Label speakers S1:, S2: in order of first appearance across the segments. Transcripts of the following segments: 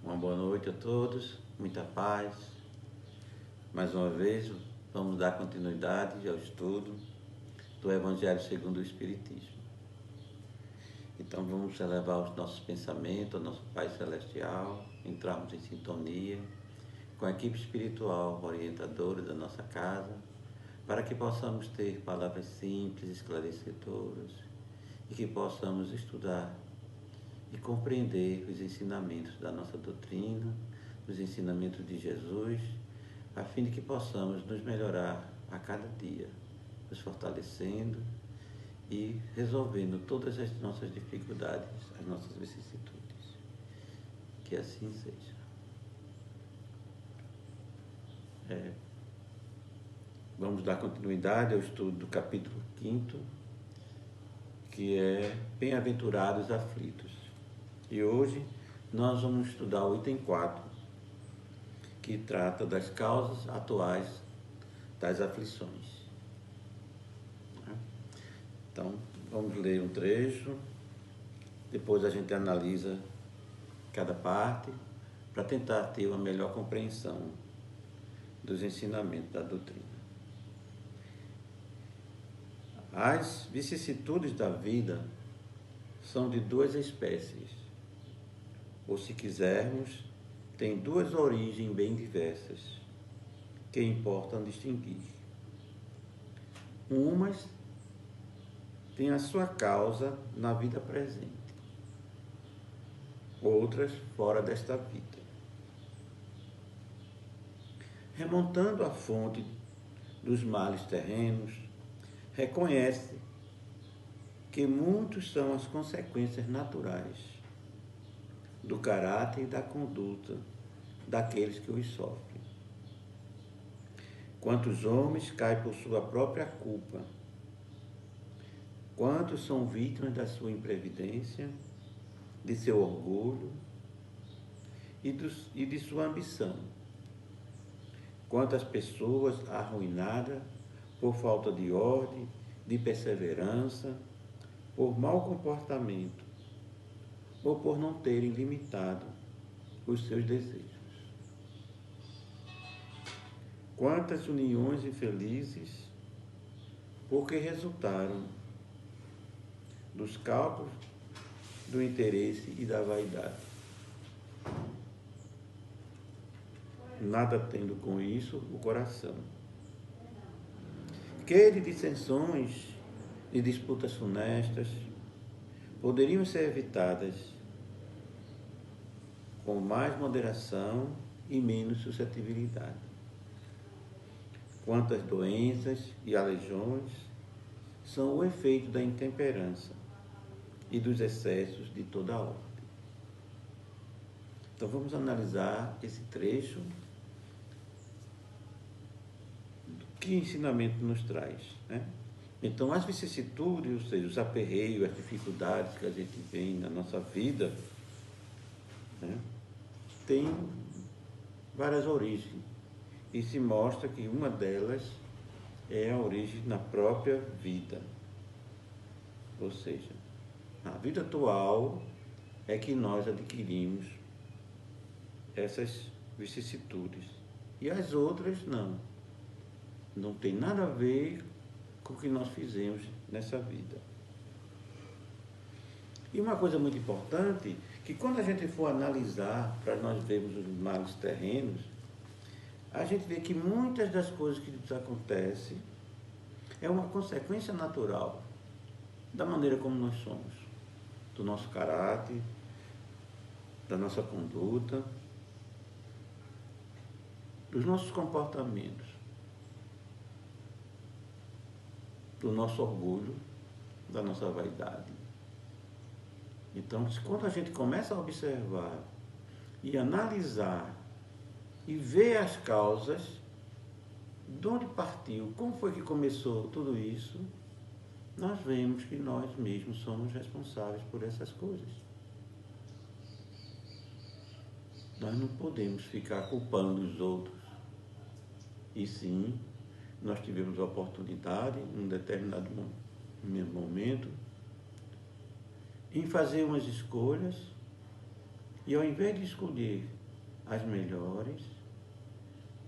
S1: Uma boa noite a todos, muita paz. Mais uma vez, vamos dar continuidade ao estudo do Evangelho segundo o Espiritismo. Então, vamos elevar os nossos pensamentos ao nosso Pai Celestial, entrarmos em sintonia com a equipe espiritual orientadora da nossa casa, para que possamos ter palavras simples, esclarecedoras, e que possamos estudar e compreender os ensinamentos da nossa doutrina, os ensinamentos de Jesus, a fim de que possamos nos melhorar a cada dia, nos fortalecendo e resolvendo todas as nossas dificuldades, as nossas vicissitudes. Que assim seja. Vamos dar continuidade ao estudo do capítulo 5º, que é Bem-aventurados aflitos. E hoje nós vamos estudar o item 4, que trata das causas atuais das aflições. Então, vamos ler um trecho, depois a gente analisa cada parte, para tentar ter uma melhor compreensão dos ensinamentos da doutrina. As vicissitudes da vida são de duas espécies, ou se quisermos, têm duas origens bem diversas, que importam distinguir. Umas têm a sua causa na vida presente, outras fora desta vida. Remontando à fonte dos males terrenos, reconhece que muitos são as consequências naturais do caráter e da conduta daqueles que os sofrem. Quantos homens caem por sua própria culpa? Quantos são vítimas da sua imprevidência, de seu orgulho e de sua ambição? Quantas pessoas arruinadas por falta de ordem, de perseverança, por mau comportamento, ou por não terem limitado os seus desejos. Quantas uniões infelizes, porque resultaram dos cálculos do interesse e da vaidade, nada tendo com isso o coração. Que de dissensões e disputas funestas poderiam ser evitadas com mais moderação e menos suscetibilidade. Quantas doenças e aleijões são o efeito da intemperança e dos excessos de toda a ordem. Então vamos analisar esse trecho. Que ensinamento nos traz, né? Então as vicissitudes, ou seja, os aperreios, as dificuldades que a gente tem na nossa vida, né, tem várias origens, e se mostra que uma delas é a origem na própria vida. Ou seja, na vida atual é que nós adquirimos essas vicissitudes, e as outras não tem nada a ver com o que nós fizemos nessa vida. E uma coisa muito importante, que quando a gente for analisar, para nós vermos os males terrenos, a gente vê que muitas das coisas que nos acontecem é uma consequência natural da maneira como nós somos, do nosso caráter, da nossa conduta, dos nossos comportamentos, do nosso orgulho, da nossa vaidade. Então, quando a gente começa a observar e analisar e ver as causas, de onde partiu, como foi que começou tudo isso, nós vemos que nós mesmos somos responsáveis por essas coisas. Nós não podemos ficar culpando os outros. E sim, nós tivemos a oportunidade, em um determinado momento, em fazer umas escolhas E ao invés de escolher as melhores,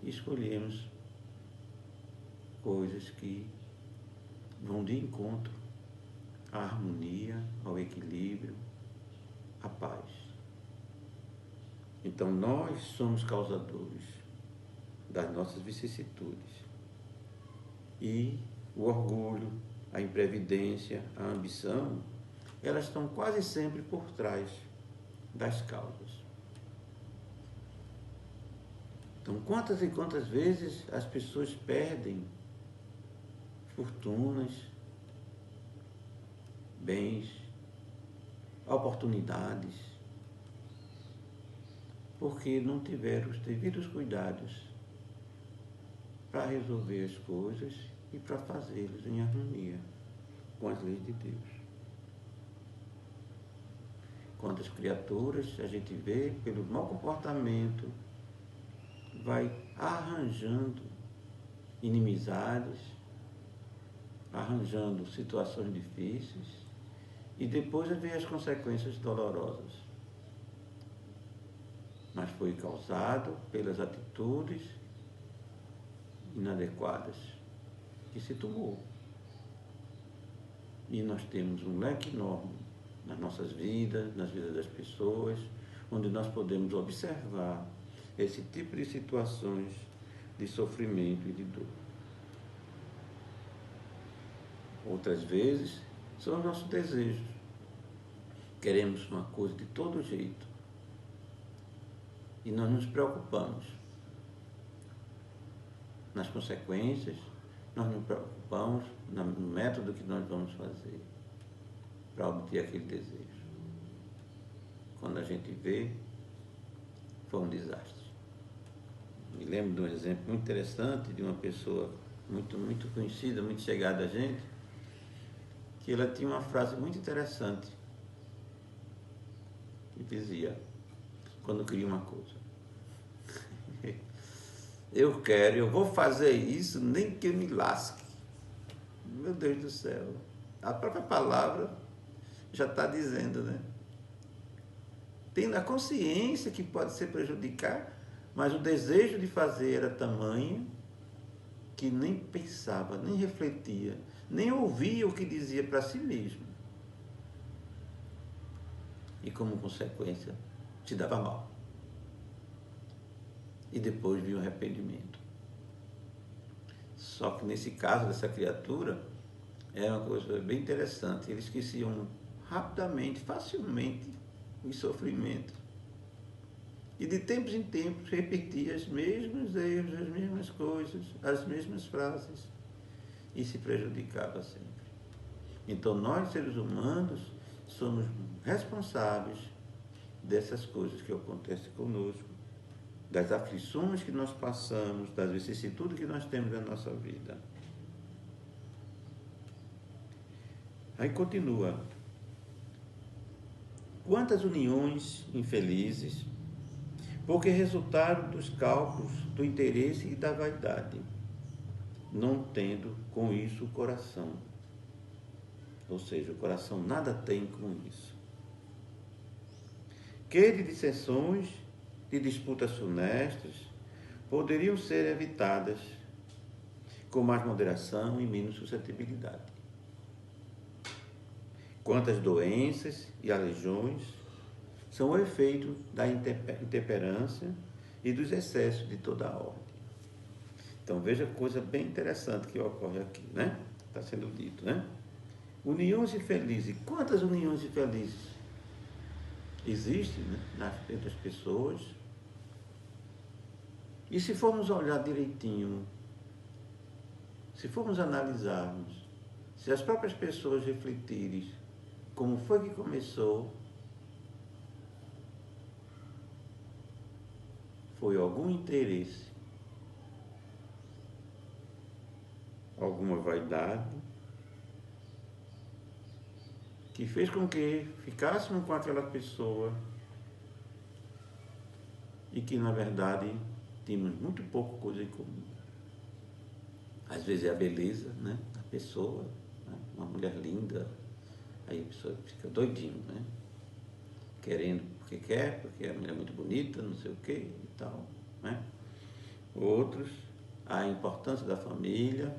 S1: escolhemos coisas que vão de encontro à harmonia, ao equilíbrio, à paz. Então nós somos causadores das nossas vicissitudes. E o orgulho, a imprevidência, a ambição, elas estão quase sempre por trás das causas. Então, quantas e quantas vezes as pessoas perdem fortunas, bens, oportunidades, porque não tiveram os devidos cuidados para resolver as coisas e para fazê-los em harmonia com as leis de Deus. Quantas criaturas a gente vê, pelo mau comportamento, vai arranjando inimizades, arranjando situações difíceis e depois vê as consequências dolorosas. Mas foi causado pelas atitudes inadequadas que se tomou. E nós temos um leque enorme nas nossas vidas, nas vidas das pessoas, onde nós podemos observar esse tipo de situações de sofrimento e de dor. Outras vezes são os nossos desejos. Queremos uma coisa de todo jeito e nós nos preocupamos nas consequências, nós nos preocupamos no método que nós vamos fazer para obter aquele desejo. Quando a gente vê, foi um desastre. Me lembro de um exemplo muito interessante de uma pessoa muito conhecida, muito chegada a gente, que ela tinha uma frase muito interessante que dizia, quando queria uma coisa: eu vou fazer isso, nem que eu me lasque. Meu Deus do céu, a própria palavra já está dizendo, né? Tendo a consciência que pode se prejudicar, mas o desejo de fazer era tamanho que nem pensava, nem refletia, nem ouvia o que dizia para si mesmo. E como consequência, se dava mal. E depois vinha o arrependimento. Só que nesse caso dessa criatura, é uma coisa bem interessante. Eles esqueciam rapidamente, facilmente, o sofrimento. E de tempos em tempos repetia os mesmos erros, as mesmas coisas, as mesmas frases. E se prejudicava sempre. Então nós, seres humanos, somos responsáveis dessas coisas que acontecem conosco, das aflições que nós passamos, das vicissitudes que nós temos na nossa vida. Aí continua. Quantas uniões infelizes, porque resultaram dos cálculos do interesse e da vaidade, não tendo com isso o coração. Ou seja, o coração nada tem com isso. Que de dissensões, de disputas funestas, poderiam ser evitadas com mais moderação e menos suscetibilidade. Quantas doenças e aleijões são o efeito da intemperância e dos excessos de toda a ordem. Então veja coisa bem interessante que ocorre aqui, né? Está sendo dito, né? Uniões infelizes. Quantas uniões infelizes existem, né, entre as pessoas? E se formos olhar direitinho, se formos analisarmos, se as próprias pessoas refletirem como foi que começou, foi algum interesse, alguma vaidade, que fez com que ficássemos com aquela pessoa e que, na verdade, tínhamos muito pouco coisa em comum. Às vezes é a beleza, né, da pessoa, né, uma mulher linda, aí a pessoa fica doidinho, né, querendo, porque quer, porque a mulher é muito bonita, não sei o quê e tal, né? Outros, a importância da família,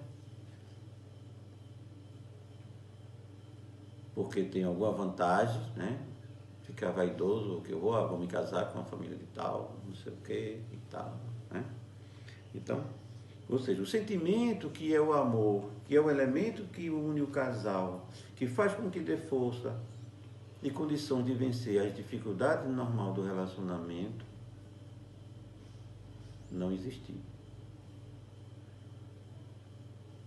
S1: porque tem alguma vantagem, né? Ficar vaidoso, que eu vou me casar com uma família de tal, não sei o quê e tal, né? Então, ou seja, o sentimento que é o amor, que é o elemento que une o casal, que faz com que dê força e condição de vencer as dificuldades normais do relacionamento, não existiu.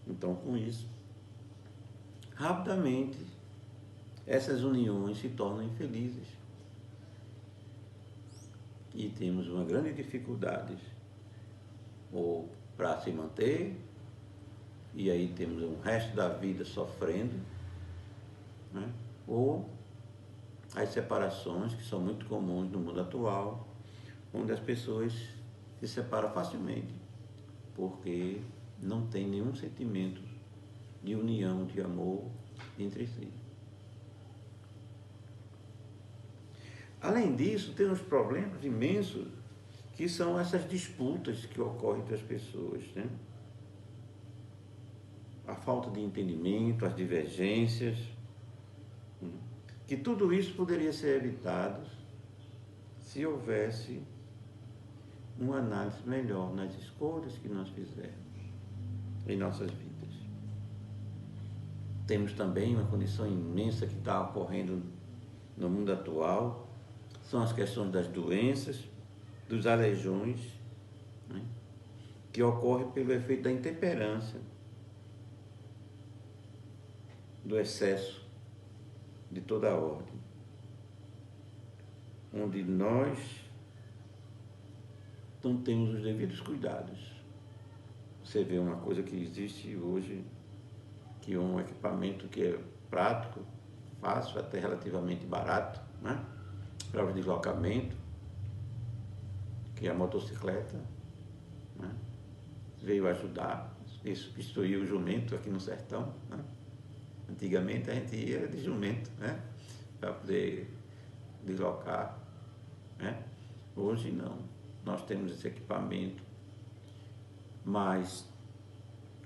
S1: Então, com isso, rapidamente, essas uniões se tornam infelizes. E temos uma grande dificuldade ou para se manter, e aí temos o resto da vida sofrendo, né? Ou as separações, que são muito comuns no mundo atual, onde as pessoas se separam facilmente, porque não tem nenhum sentimento de união, de amor entre si. Além disso, tem uns problemas imensos, que são essas disputas que ocorrem entre as pessoas, né? A falta de entendimento, as divergências, que tudo isso poderia ser evitado se houvesse uma análise melhor nas escolhas que nós fizermos em nossas vidas. Temos também uma condição imensa que está ocorrendo no mundo atual, são as questões das doenças, dos aleijões, né, que ocorrem pelo efeito da intemperância, do excesso de toda a ordem, onde nós não temos os devidos cuidados. Você vê uma coisa que existe hoje, que é um equipamento que é prático, fácil, até relativamente barato, né, para o deslocamento, que é a motocicleta, né, veio ajudar, substituir o jumento aqui no sertão, né? Antigamente a gente ia de jumento, né, para poder deslocar, né? Hoje não, nós temos esse equipamento, mas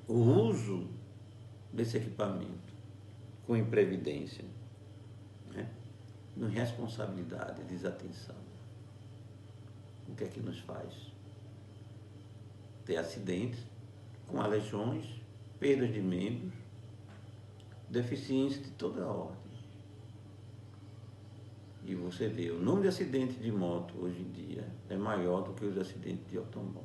S1: o uso desse equipamento com imprevidência, né, com irresponsabilidade, desatenção, o que é que nos faz? Ter acidentes com aleijões, perdas de membros, deficiência de toda a ordem. E você vê, o número de acidentes de moto hoje em dia é maior do que os acidentes de automóveis.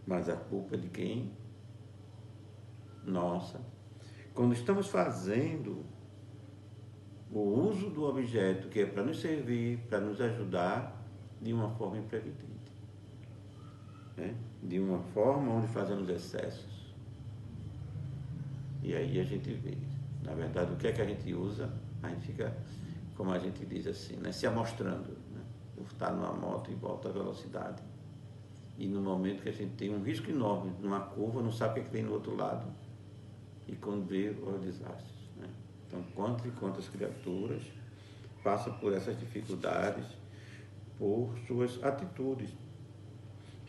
S1: Mas a culpa é de quem? Nossa. Quando estamos fazendo o uso do objeto que é para nos servir, para nos ajudar, de uma forma imprevidente, né? De uma forma onde fazemos excessos. E aí a gente vê, na verdade, o que é que a gente usa, a gente fica, como a gente diz assim, né, se amostrando, né? Por estar numa moto em alta velocidade. E no momento que a gente tem um risco enorme, numa curva, não sabe o que tem no outro lado. E quando vê, o desastre, né? Então, quantas e quantas criaturas passam por essas dificuldades, por suas atitudes.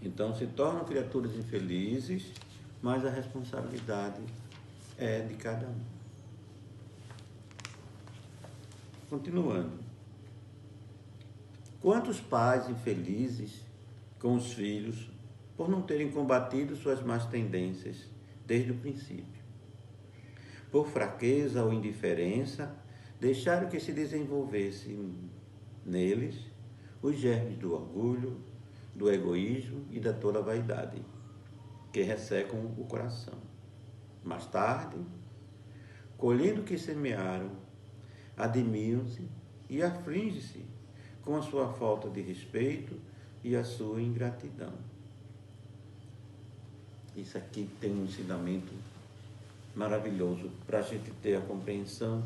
S1: Então, se tornam criaturas infelizes, mas a responsabilidade é de cada um. Continuando. Quantos pais infelizes com os filhos por não terem combatido suas más tendências desde o princípio? Por fraqueza ou indiferença, deixaram que se desenvolvesse neles os germes do orgulho, do egoísmo e da toda vaidade, que ressecam o coração. Mais tarde, colhendo o que semearam, admiram-se e afligem-se com a sua falta de respeito e a sua ingratidão. Isso aqui tem um ensinamento maravilhoso para a gente ter a compreensão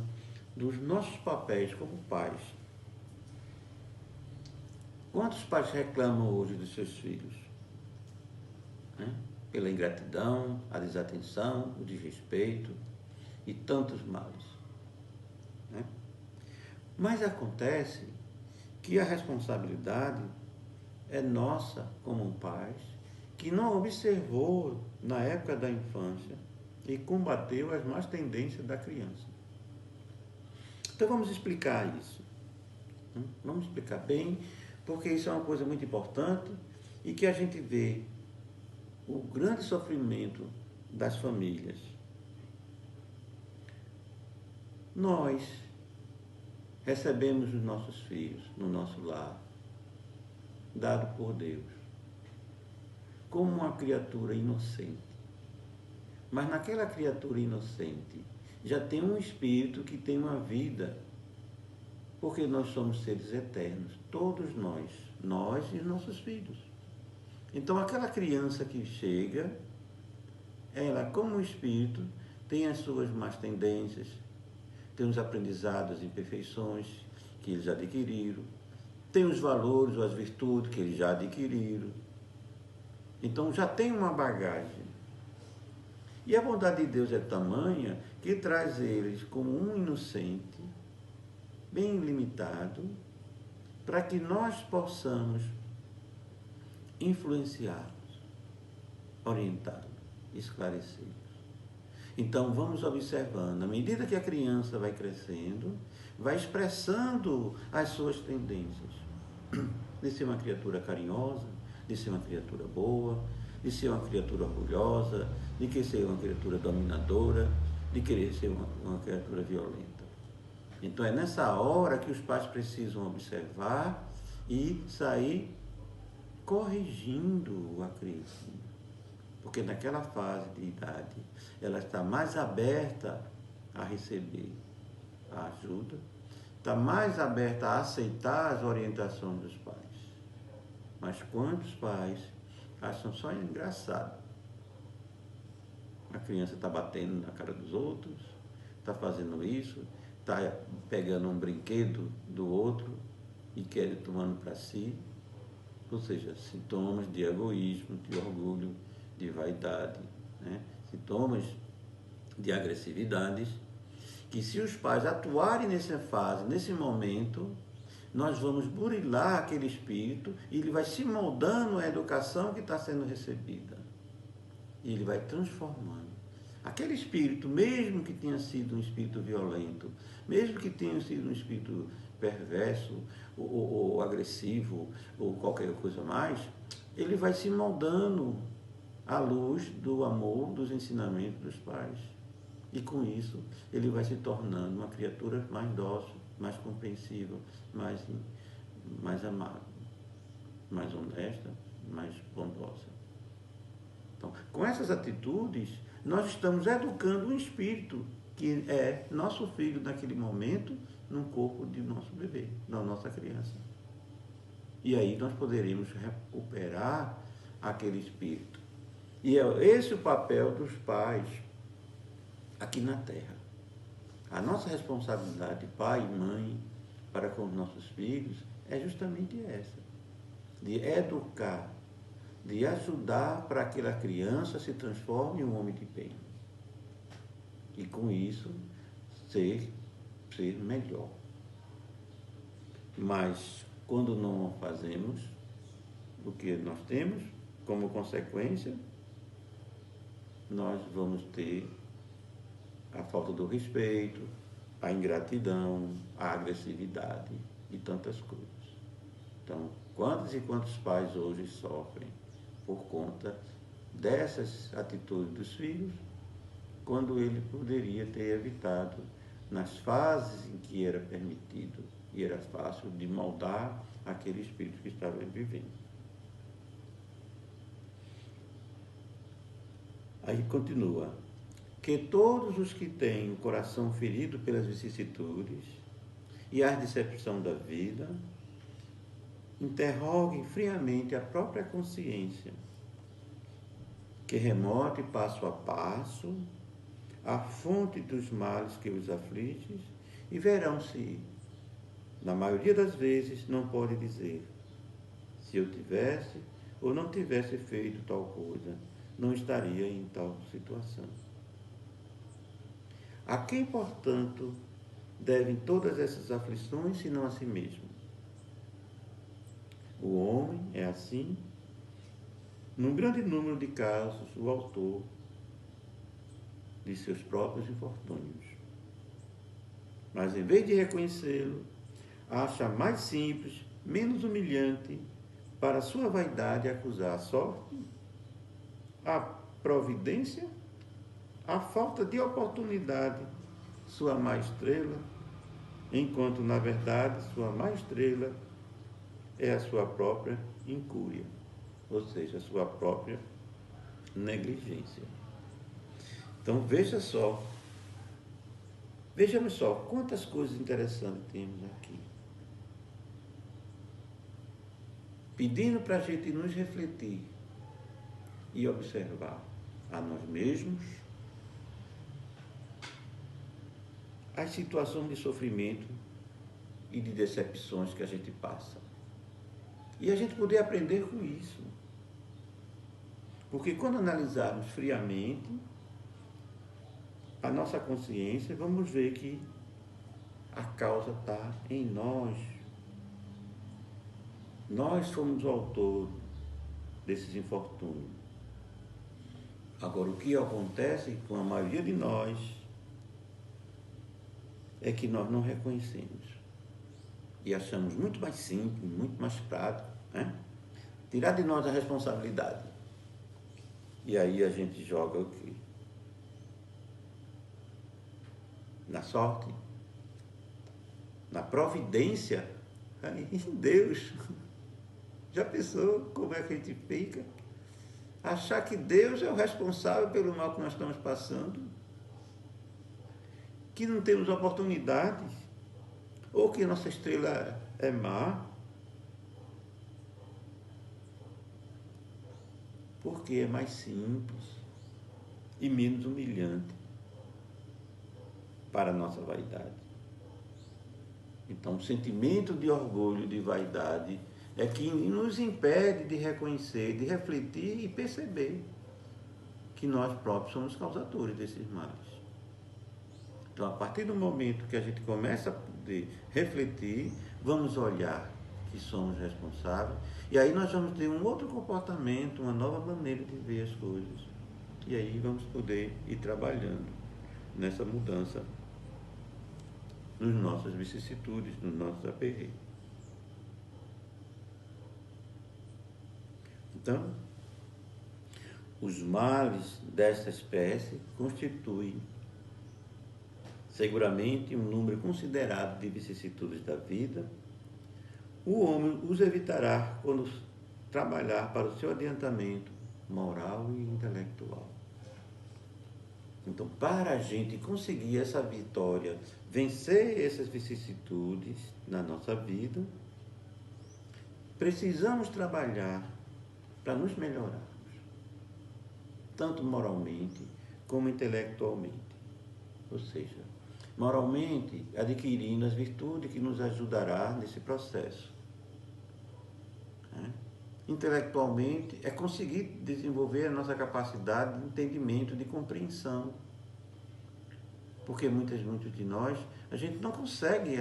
S1: dos nossos papéis como pais. Quantos pais reclamam hoje dos seus filhos? Né? Pela ingratidão, a desatenção, o desrespeito e tantos males. Mas acontece que a responsabilidade é nossa como pais, que não observou na época da infância e combateu as más tendências da criança. Então vamos explicar isso. Vamos explicar bem, porque isso é uma coisa muito importante e que a gente vê o grande sofrimento das famílias. Nós recebemos os nossos filhos no nosso lar, dado por Deus, como uma criatura inocente. Mas naquela criatura inocente já tem um espírito que tem uma vida, porque nós somos seres eternos, todos nós e os nossos filhos. Então aquela criança que chega, ela como espírito tem as suas más tendências, tem os aprendizados e imperfeições que eles adquiriram, tem os valores ou as virtudes que eles já adquiriram. Então já tem uma bagagem. E a bondade de Deus é tamanha que traz eles como um inocente, bem limitado, para que nós possamos influenciá-los, orientá-los, esclarecê-los. Então vamos observando, à medida que a criança vai crescendo, vai expressando as suas tendências, de ser uma criatura carinhosa, de ser uma criatura boa, de ser uma criatura orgulhosa, de querer ser uma criatura dominadora, de querer ser uma criatura violenta. Então é nessa hora que os pais precisam observar e sair corrigindo a criança. Porque naquela fase de idade, ela está mais aberta a receber a ajuda, está mais aberta a aceitar as orientações dos pais. Mas quantos pais acham só engraçado? A criança está batendo na cara dos outros, está fazendo isso, está pegando um brinquedo do outro e quer tomando para si. Ou seja, sintomas de egoísmo, de orgulho, de vaidade, né? Sintomas de agressividades, que se os pais atuarem nessa fase, nesse momento, nós vamos burilar aquele espírito e ele vai se moldando à educação que está sendo recebida. E ele vai transformando. Aquele espírito, mesmo que tenha sido um espírito violento, mesmo que tenha sido um espírito perverso, ou agressivo, ou qualquer coisa mais, ele vai se moldando à luz do amor, dos ensinamentos dos pais. E com isso, ele vai se tornando uma criatura mais dócil, mais compreensiva, mais amável, mais honesta, mais bondosa. Então, com essas atitudes, nós estamos educando um espírito que é nosso filho naquele momento, no corpo de nosso bebê, da nossa criança. E aí nós poderemos recuperar aquele espírito. E é esse o papel dos pais aqui na Terra. A nossa responsabilidade de pai e mãe para com os nossos filhos é justamente essa, de educar, de ajudar para que aquela criança se transforme em um homem de bem. E com isso, ser melhor. Mas, quando não fazemos o que nós temos, como consequência, nós vamos ter a falta do respeito, a ingratidão, a agressividade e tantas coisas. Então, quantos e quantos pais hoje sofrem por conta dessas atitudes dos filhos, quando ele poderia ter evitado nas fases em que era permitido e era fácil de moldar aquele espírito que estava vivendo. Aí continua, que todos os que têm o coração ferido pelas vicissitudes e a decepção da vida, interroguem friamente a própria consciência, que remote passo a passo a fonte dos males que os aflige e verão se, na maioria das vezes, não pode dizer: se eu tivesse ou não tivesse feito tal coisa, não estaria em tal situação. A quem, portanto, devem todas essas aflições, senão a si mesmo. O homem é assim, num grande número de casos, o autor de seus próprios infortúnios. Mas, em vez de reconhecê-lo, acha mais simples, menos humilhante para a sua vaidade acusar a sorte, a providência, a falta de oportunidade, sua má estrela, enquanto, na verdade, sua má estrela é a sua própria incúria, ou seja, a sua própria negligência. Então, vejamos só quantas coisas interessantes temos aqui. Pedindo para a gente nos refletir e observar a nós mesmos, as situações de sofrimento e de decepções que a gente passa. E a gente poder aprender com isso. Porque quando analisarmos friamente a nossa consciência, vamos ver que a causa está em nós. Nós somos o autor desses infortúnios. Agora, o que acontece com a maioria de nós é que nós não reconhecemos. E achamos muito mais simples, muito mais prático, né? Tirar de nós a responsabilidade. E aí a gente joga o quê? Na sorte, na providência, em Deus. Já pensou como é que a gente fica? Achar que Deus é o responsável pelo mal que nós estamos passando, que não temos oportunidades, ou que nossa estrela é má, porque é mais simples e menos humilhante para a nossa vaidade. Então, o sentimento de orgulho, de vaidade, é que nos impede de reconhecer, de refletir e perceber que nós próprios somos causadores desses males. Então, a partir do momento que a gente começa a poder refletir, vamos olhar que somos responsáveis, e aí nós vamos ter um outro comportamento, uma nova maneira de ver as coisas. E aí vamos poder ir trabalhando nessa mudança nos nossas vicissitudes, nos nossos aperreios. Então, os males desta espécie constituem seguramente um número considerável de vicissitudes da vida. O homem os evitará quando trabalhar para o seu adiantamento moral e intelectual. Então, para a gente conseguir essa vitória, vencer essas vicissitudes na nossa vida, precisamos trabalhar para nos melhorarmos, tanto moralmente como intelectualmente. Ou seja, moralmente, adquirindo as virtudes que nos ajudará nesse processo. Intelectualmente, é conseguir desenvolver a nossa capacidade de entendimento, de compreensão. Porque muitos de nós, a gente não consegue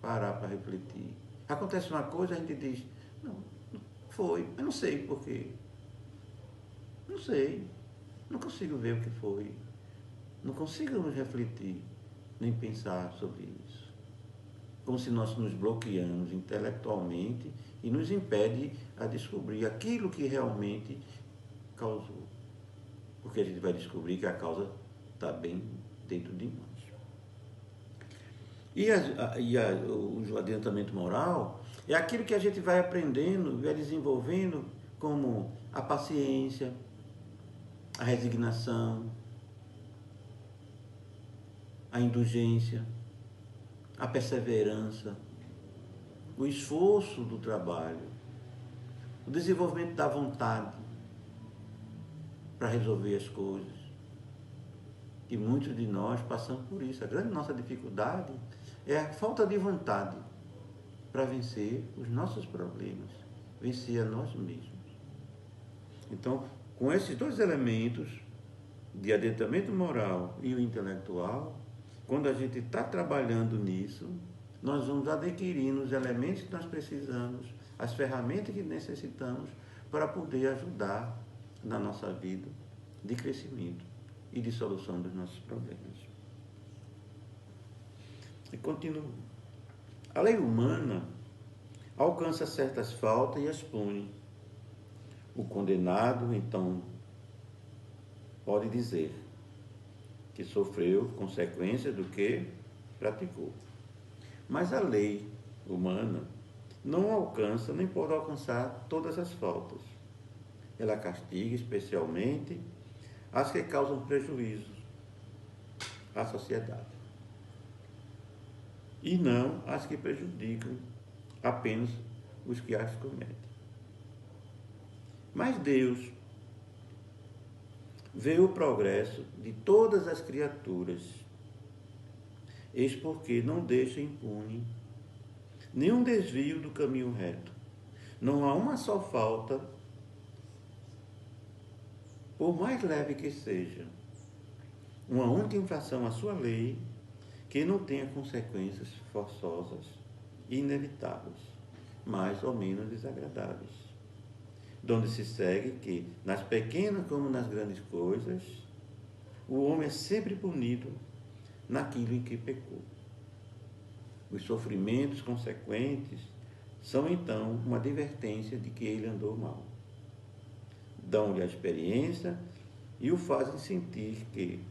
S1: parar para refletir. Acontece uma coisa, a gente diz, não foi, eu não sei por quê. Não sei, não consigo ver o que foi. Não consigo refletir, nem pensar sobre isso. Como se nós nos bloqueamos intelectualmente e nos impede a descobrir aquilo que realmente causou. Porque a gente vai descobrir que a causa está bem dentro de nós. O adiantamento moral é aquilo que a gente vai aprendendo, vai desenvolvendo, como a paciência, a resignação, a indulgência, a perseverança, o esforço do trabalho, o desenvolvimento da vontade para resolver as coisas. E muitos de nós passamos por isso. A grande nossa dificuldade é a falta de vontade para vencer os nossos problemas, vencer a nós mesmos. Então, com esses dois elementos, de adiantamento moral e o intelectual, quando a gente está trabalhando nisso, nós vamos adquirindo os elementos que nós precisamos, as ferramentas que necessitamos para poder ajudar na nossa vida de crescimento e de solução dos nossos problemas. E continuo. A lei humana alcança certas faltas e as pune. O condenado, então, pode dizer que sofreu consequências do que praticou. Mas a lei humana não alcança, nem pode alcançar todas as faltas. Ela castiga especialmente as que causam prejuízo à sociedade. E não as que prejudicam apenas os que as cometem. Mas Deus vê o progresso de todas as criaturas, eis porque não deixa impune nenhum desvio do caminho reto. Não há uma só falta, por mais leve que seja, uma única infração à sua lei, que não tenha consequências forçosas e inevitáveis, mais ou menos desagradáveis. Donde se segue que, nas pequenas como nas grandes coisas, o homem é sempre punido naquilo em que pecou. Os sofrimentos consequentes são, então, uma advertência de que ele andou mal. Dão-lhe a experiência e o fazem sentir que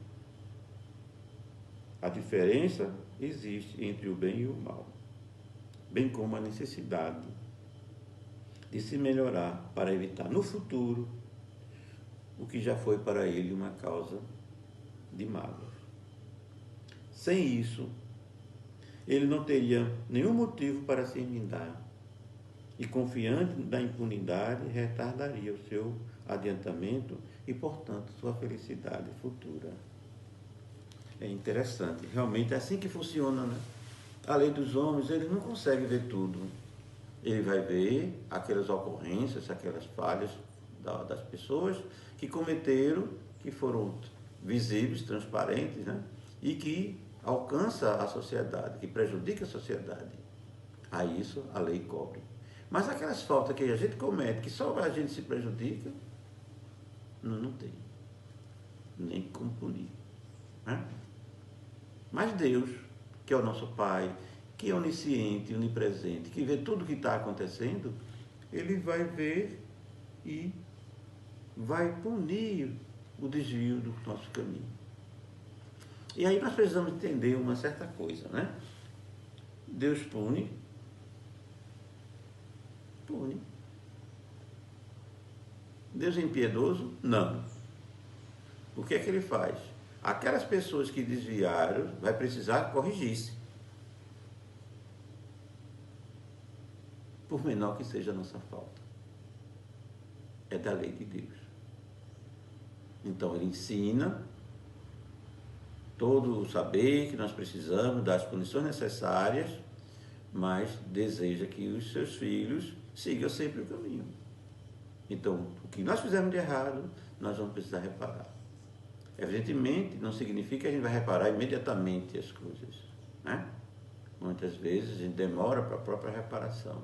S1: a diferença existe entre o bem e o mal, bem como a necessidade de se melhorar para evitar no futuro o que já foi para ele uma causa de mágoa. Sem isso, ele não teria nenhum motivo para se emendar e, confiante da impunidade, retardaria o seu adiantamento e, portanto, sua felicidade futura. É interessante, realmente é assim que funciona, né? A lei dos homens, ele não consegue ver tudo. Ele vai ver aquelas ocorrências, aquelas falhas das pessoas que cometeram, que foram visíveis, transparentes, né? E que alcança a sociedade, que prejudica a sociedade. A isso a lei cobre. Mas aquelas faltas que a gente comete, que só a gente se prejudica, não tem. Nem como punir. Né? Mas Deus, que é o nosso Pai, que é onisciente, onipresente, que vê tudo o que está acontecendo, ele vai ver e vai punir o desvio do nosso caminho. E aí nós precisamos entender uma certa coisa, né? Deus pune. Deus é impiedoso? Não. O que é que ele faz? Aquelas pessoas que desviaram, vai precisar corrigir-se. Por menor que seja a nossa falta. É da lei de Deus. Então ele ensina todo o saber que nós precisamos, das condições necessárias, mas deseja que os seus filhos sigam sempre o caminho. Então, o que nós fizermos de errado, nós vamos precisar reparar. Evidentemente, não significa que a gente vai reparar imediatamente as coisas, né? Muitas vezes a gente demora para a própria reparação.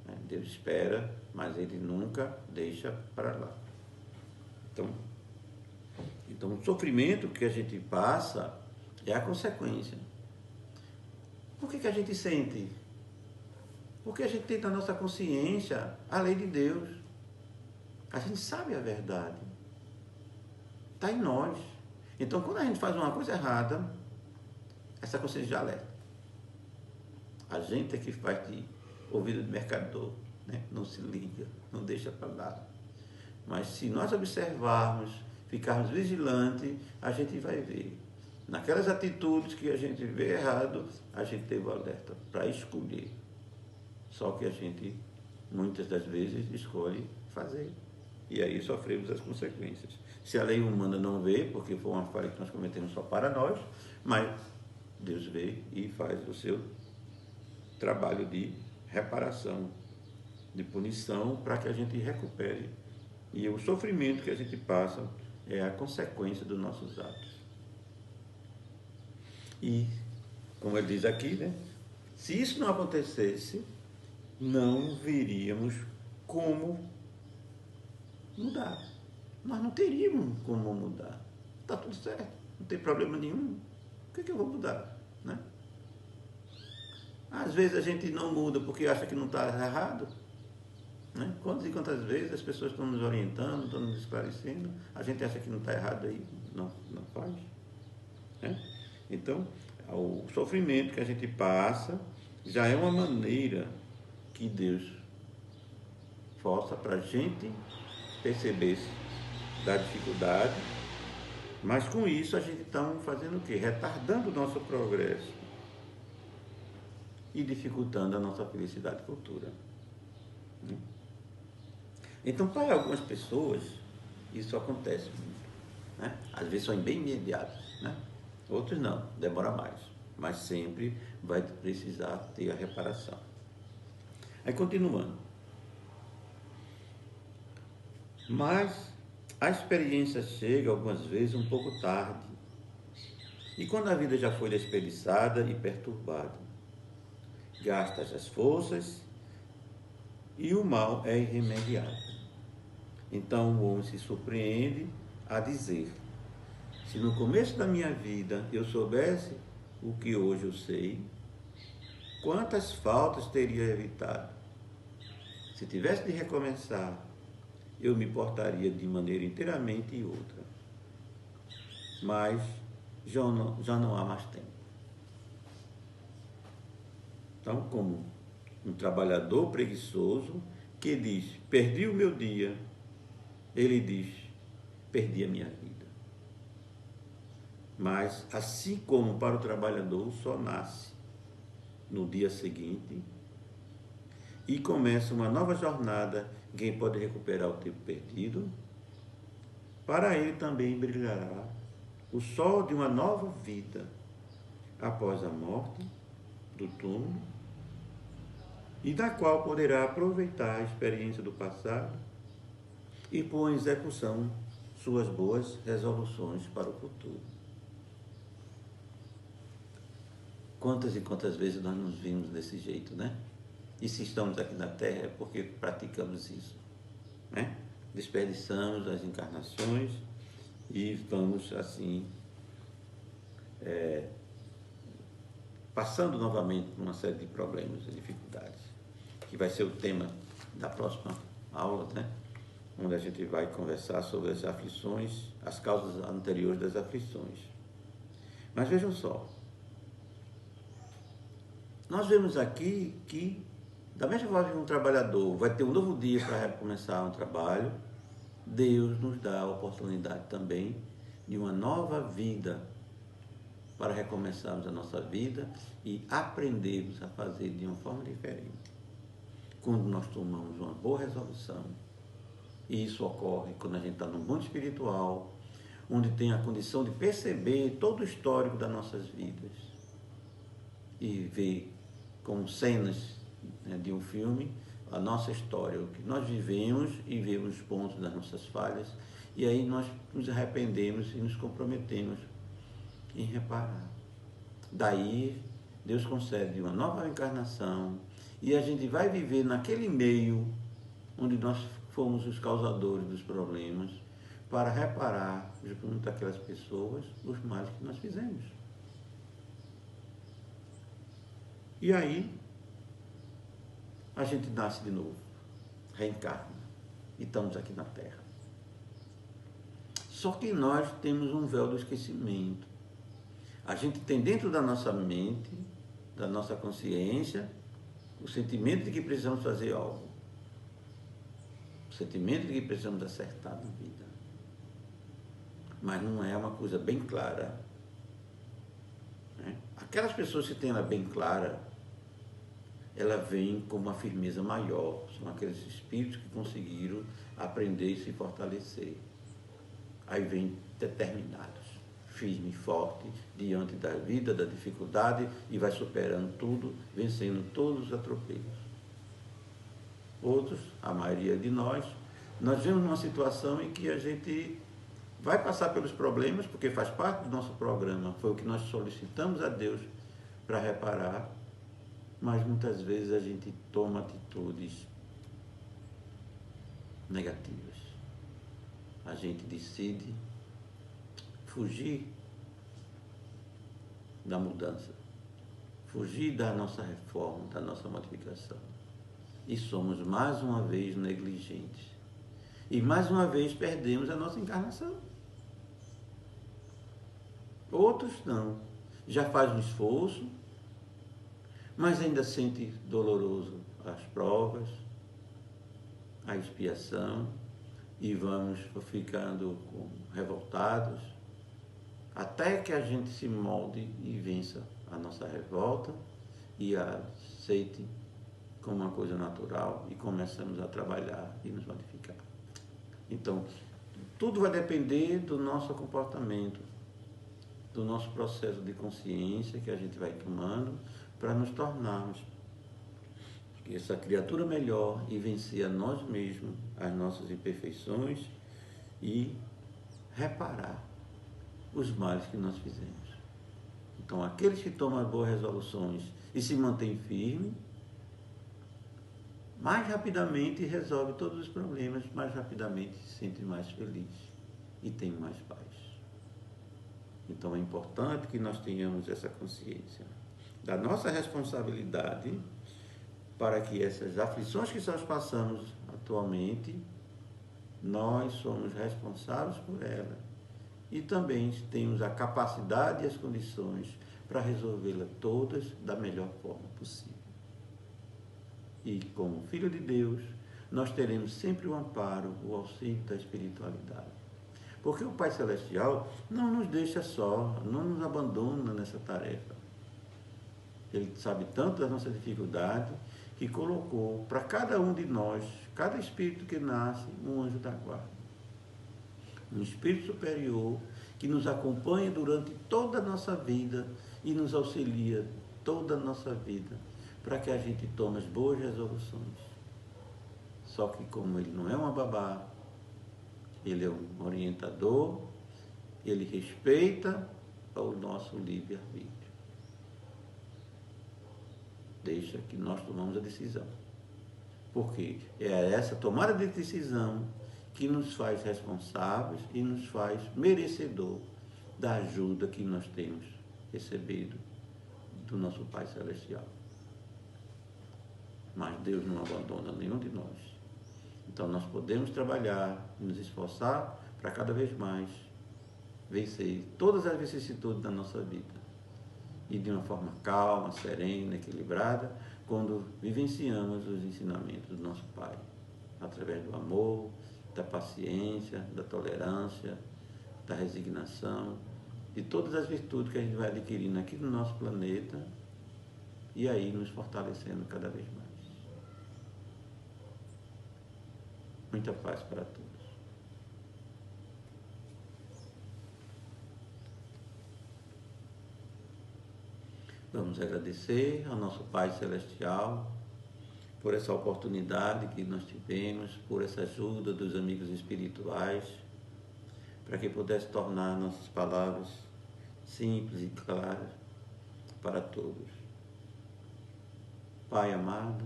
S1: Né? Deus espera, mas Ele nunca deixa para lá. Então, o sofrimento que a gente passa é a consequência. Por que a gente sente? Porque a gente tem na nossa consciência a lei de Deus. A gente sabe a verdade. Está em nós. Então, quando a gente faz uma coisa errada, essa consciência já alerta. A gente é que faz de ouvido de mercador, né? Não se liga, não deixa para lá. Mas se nós observarmos, ficarmos vigilantes, a gente vai ver. Naquelas atitudes que a gente vê errado, a gente teve o alerta para escolher. Só que a gente, muitas das vezes, escolhe fazer. E aí sofremos as consequências. Se a lei humana não vê, porque foi uma falha que nós cometemos só para nós, mas Deus vê e faz o seu trabalho de reparação, de punição, para que a gente recupere. E o sofrimento que a gente passa é a consequência dos nossos atos. E, como ele diz aqui, né? Se isso não acontecesse, não veríamos como mudar. Nós não teríamos como mudar. Está tudo certo, não tem problema nenhum. Por que eu vou mudar? Né? Às vezes a gente não muda porque acha que não está errado. Né? Quantas e quantas vezes as pessoas estão nos orientando, estão nos esclarecendo, a gente acha que não está errado aí, não faz. Né? Então, o sofrimento que a gente passa já é uma maneira que Deus força para a gente perceber da dificuldade, mas com isso a gente está fazendo o quê? Retardando o nosso progresso e dificultando a nossa felicidade futura. Então, para algumas pessoas, isso acontece muito. Né? Às vezes são bem imediatos, né? Outros não, demora mais. Mas sempre vai precisar ter a reparação. Aí, continuando. Mas a experiência chega algumas vezes um pouco tarde. E quando a vida já foi desperdiçada e perturbada, gasta as forças e o mal é irremediável. Então o homem se surpreende a dizer: se no começo da minha vida eu soubesse o que hoje eu sei, quantas faltas teria evitado? Se tivesse de recomeçar, eu me portaria de maneira inteiramente outra. Mas já não há mais tempo. Então, como um trabalhador preguiçoso que diz: perdi o meu dia, ele diz: perdi a minha vida. Mas, assim como para o trabalhador, só nasce no dia seguinte e começa uma nova jornada, quem pode recuperar o tempo perdido, para ele também brilhará o sol de uma nova vida após a morte do túmulo, e da qual poderá aproveitar a experiência do passado e pôr em execução suas boas resoluções para o futuro. Quantas e quantas vezes nós nos vimos desse jeito, né? E se estamos aqui na Terra é porque praticamos isso, né? Desperdiçamos as encarnações e vamos assim passando novamente por uma série de problemas e dificuldades, que vai ser o tema da próxima aula, né? Onde a gente vai conversar sobre as aflições, as causas anteriores das aflições. Mas vejam só, nós vemos aqui que, da mesma forma que um trabalhador vai ter um novo dia para recomeçar um trabalho, Deus nos dá a oportunidade também de uma nova vida para recomeçarmos a nossa vida e aprendermos a fazer de uma forma diferente. Quando nós tomamos uma boa resolução, e isso ocorre quando a gente está no mundo espiritual, onde tem a condição de perceber todo o histórico das nossas vidas e ver como cenas, né, de um filme a nossa história, o que nós vivemos, e vemos os pontos das nossas falhas, e aí nós nos arrependemos e nos comprometemos em reparar. Daí Deus concede uma nova encarnação e a gente vai viver naquele meio onde nós fomos os causadores dos problemas, para reparar junto daquelas pessoas os males que nós fizemos. E aí a gente nasce de novo, reencarna e estamos aqui na Terra. Só que nós temos um véu do esquecimento. A gente tem dentro da nossa mente, da nossa consciência, o sentimento de que precisamos fazer algo. O sentimento de que precisamos acertar na vida. Mas não é uma coisa bem clara. Né? Aquelas pessoas que têm ela bem clara, ela vem com uma firmeza maior. São aqueles espíritos que conseguiram aprender e se fortalecer. Aí vem determinados, firme e forte, diante da vida, da dificuldade, e vai superando tudo, vencendo todos os atropelos. Outros, a maioria de nós vemos numa situação em que a gente vai passar pelos problemas, porque faz parte do nosso programa, foi o que nós solicitamos a Deus para reparar, mas muitas vezes a gente toma atitudes negativas. A gente decide fugir da mudança, fugir da nossa reforma, da nossa modificação. E somos mais uma vez negligentes. E mais uma vez perdemos a nossa encarnação. Outros não. Já faz um esforço, mas ainda sente doloroso as provas, a expiação, e vamos ficando revoltados, até que a gente se molde e vença a nossa revolta e a aceite como uma coisa natural e começamos a trabalhar e nos modificar. Então, tudo vai depender do nosso comportamento, do nosso processo de consciência que a gente vai tomando para nos tornarmos essa criatura melhor e vencer a nós mesmos, as nossas imperfeições e reparar os males que nós fizemos. Então, aqueles que tomam as boas resoluções e se mantêm firmes, mais rapidamente resolve todos os problemas, mais rapidamente se sente mais feliz e tem mais paz. Então é importante que nós tenhamos essa consciência da nossa responsabilidade para que essas aflições que nós passamos atualmente, nós somos responsáveis por elas e também temos a capacidade e as condições para resolvê-las todas da melhor forma possível. E como Filho de Deus, nós teremos sempre o amparo, o auxílio da espiritualidade. Porque o Pai Celestial não nos deixa só, não nos abandona nessa tarefa. Ele sabe tanto das nossas dificuldades que colocou para cada um de nós, cada espírito que nasce, um anjo da guarda. Um espírito superior que nos acompanha durante toda a nossa vida e nos auxilia toda a nossa vida, para que a gente tome as boas resoluções. Só que como ele não é uma babá, ele é um orientador, ele respeita o nosso livre-arbítrio. Deixa que nós tomamos a decisão. Porque é essa tomada de decisão que nos faz responsáveis e nos faz merecedor da ajuda que nós temos recebido do nosso Pai Celestial. Mas Deus não abandona nenhum de nós. Então nós podemos trabalhar e nos esforçar para cada vez mais vencer todas as vicissitudes da nossa vida. E de uma forma calma, serena, equilibrada, quando vivenciamos os ensinamentos do nosso Pai, através do amor, da paciência, da tolerância, da resignação, de todas as virtudes que a gente vai adquirindo aqui no nosso planeta e aí nos fortalecendo cada vez mais. Muita paz para todos. Vamos agradecer ao nosso Pai Celestial por essa oportunidade que nós tivemos, por essa ajuda dos amigos espirituais, para que pudesse tornar nossas palavras simples e claras para todos. Pai amado,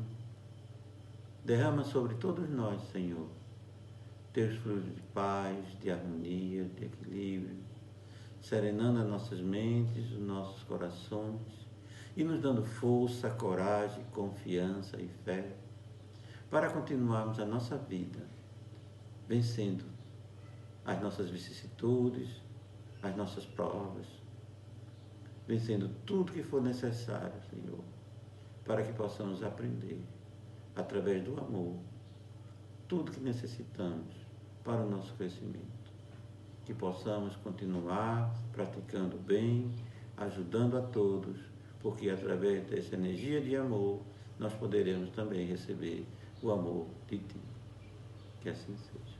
S1: derrama sobre todos nós, Senhor, teus frutos de paz, de harmonia, de equilíbrio, serenando as nossas mentes, os nossos corações e nos dando força, coragem, confiança e fé para continuarmos a nossa vida, vencendo as nossas vicissitudes, as nossas provas, vencendo tudo que for necessário, Senhor, para que possamos aprender, através do amor, tudo que necessitamos para o nosso crescimento. Que possamos continuar praticando o bem, ajudando a todos, porque através dessa energia de amor, nós poderemos também receber o amor de Ti. Que assim seja.